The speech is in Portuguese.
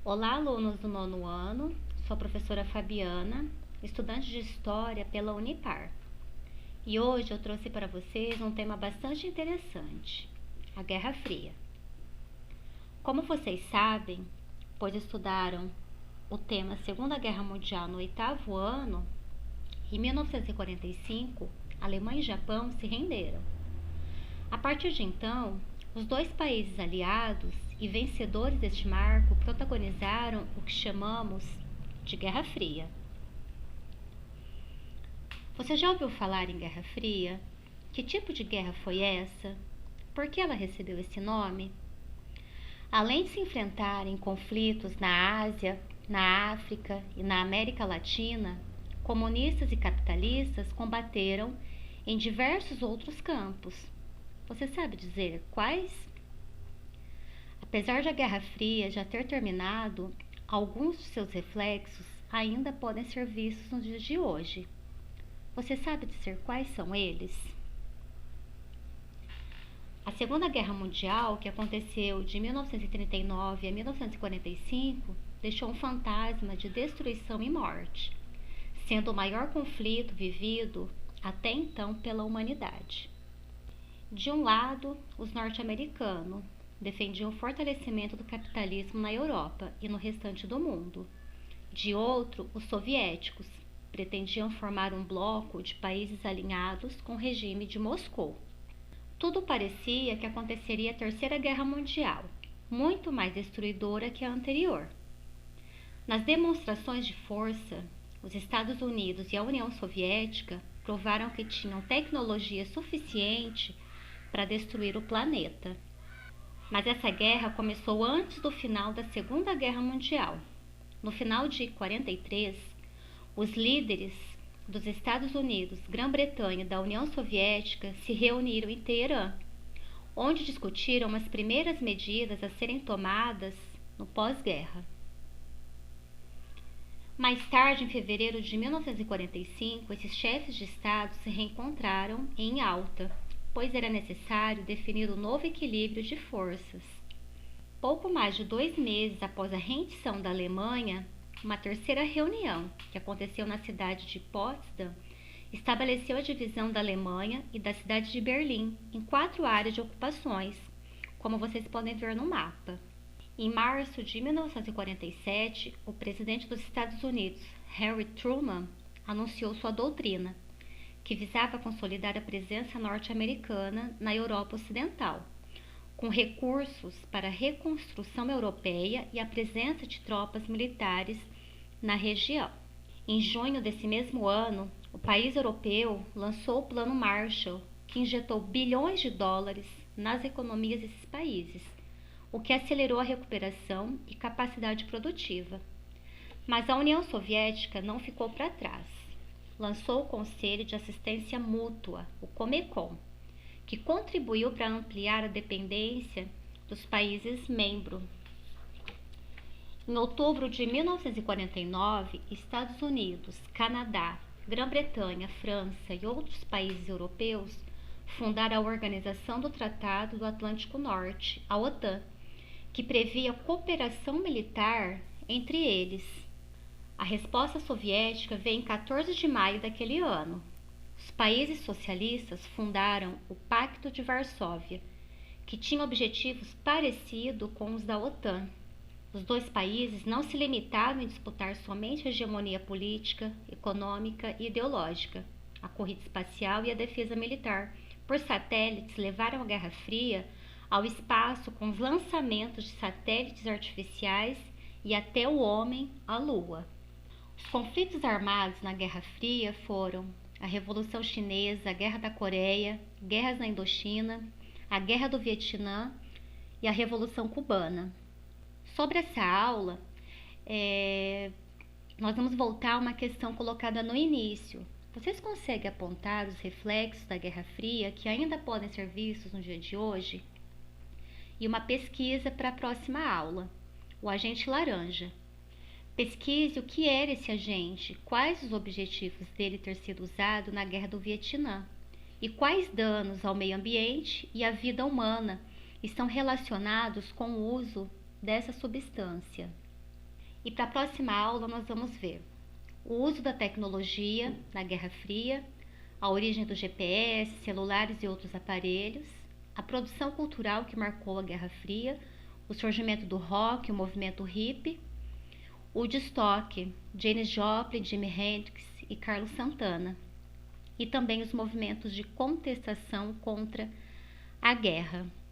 Olá, alunos do nono ano. Sou a professora Fabiana, estudante de História pela Unipar. E hoje eu trouxe para vocês um tema bastante interessante: a Guerra Fria. Como vocês sabem, pois estudaram o tema Segunda Guerra Mundial no oitavo ano, em 1945, Alemanha e Japão se renderam. A partir de então, os dois países aliados e vencedores deste marco protagonizaram o que chamamos de Guerra Fria. Você já ouviu falar em Guerra Fria? Que tipo de guerra foi essa? Por que ela recebeu esse nome? Além de se enfrentarem conflitos na Ásia, na África e na América Latina, comunistas e capitalistas combateram em diversos outros campos. Você sabe dizer quais? Apesar da Guerra Fria já ter terminado, alguns de seus reflexos ainda podem ser vistos nos dias de hoje. Você sabe dizer quais são eles? A Segunda Guerra Mundial, que aconteceu de 1939 a 1945, deixou um fantasma de destruição e morte, sendo o maior conflito vivido até então pela humanidade. De um lado, os norte-americanos defendiam o fortalecimento do capitalismo na Europa e no restante do mundo. De outro, os soviéticos pretendiam formar um bloco de países alinhados com o regime de Moscou. Tudo parecia que aconteceria a Terceira Guerra Mundial, muito mais destruidora que a anterior. Nas demonstrações de força, os Estados Unidos e a União Soviética provaram que tinham tecnologia suficiente para destruir o planeta. Mas essa guerra começou antes do final da Segunda Guerra Mundial. No final de 43, os líderes dos Estados Unidos, Grã-Bretanha e da União Soviética se reuniram em Teherã, onde discutiram as primeiras medidas a serem tomadas no pós-guerra. Mais tarde, em fevereiro de 1945, esses chefes de Estado se reencontraram em Alta, pois era necessário definir um novo equilíbrio de forças. Pouco mais de 2 meses após a rendição da Alemanha, uma terceira reunião, que aconteceu na cidade de Potsdam, estabeleceu a divisão da Alemanha e da cidade de Berlim em 4 áreas de ocupações, como vocês podem ver no mapa. Em março de 1947, o presidente dos Estados Unidos, Harry Truman, anunciou sua doutrina, que visava consolidar a presença norte-americana na Europa Ocidental, com recursos para a reconstrução europeia e a presença de tropas militares na região. Em junho desse mesmo ano, o país europeu lançou o Plano Marshall, que injetou bilhões de dólares nas economias desses países, o que acelerou a recuperação e capacidade produtiva. Mas a União Soviética não ficou para trás. Lançou o Conselho de Assistência Mútua, o Comecon, que contribuiu para ampliar a dependência dos países membros. Em outubro de 1949, Estados Unidos, Canadá, Grã-Bretanha, França e outros países europeus fundaram a Organização do Tratado do Atlântico Norte, a OTAN, que previa cooperação militar entre eles. A resposta soviética veio em 14 de maio daquele ano. Os países socialistas fundaram o Pacto de Varsóvia, que tinha objetivos parecidos com os da OTAN. Os dois países não se limitavam em disputar somente a hegemonia política, econômica e ideológica. A corrida espacial e a defesa militar por satélites levaram a Guerra Fria ao espaço com os lançamentos de satélites artificiais e até o homem à Lua. Os conflitos armados na Guerra Fria foram a Revolução Chinesa, a Guerra da Coreia, guerras na Indochina, a Guerra do Vietnã e a Revolução Cubana. Sobre essa aula, nós vamos voltar a uma questão colocada no início. Vocês conseguem apontar os reflexos da Guerra Fria que ainda podem ser vistos no dia de hoje? E uma pesquisa para a próxima aula, o agente laranja. Pesquise o que era esse agente, quais os objetivos dele ter sido usado na Guerra do Vietnã e quais danos ao meio ambiente e à vida humana estão relacionados com o uso dessa substância. E para a próxima aula nós vamos ver o uso da tecnologia na Guerra Fria, a origem do GPS, celulares e outros aparelhos, a produção cultural que marcou a Guerra Fria, o surgimento do rock, o movimento hippie, o Woodstock, Janis Joplin, Jimi Hendrix e Carlos Santana, e também os movimentos de contestação contra a guerra.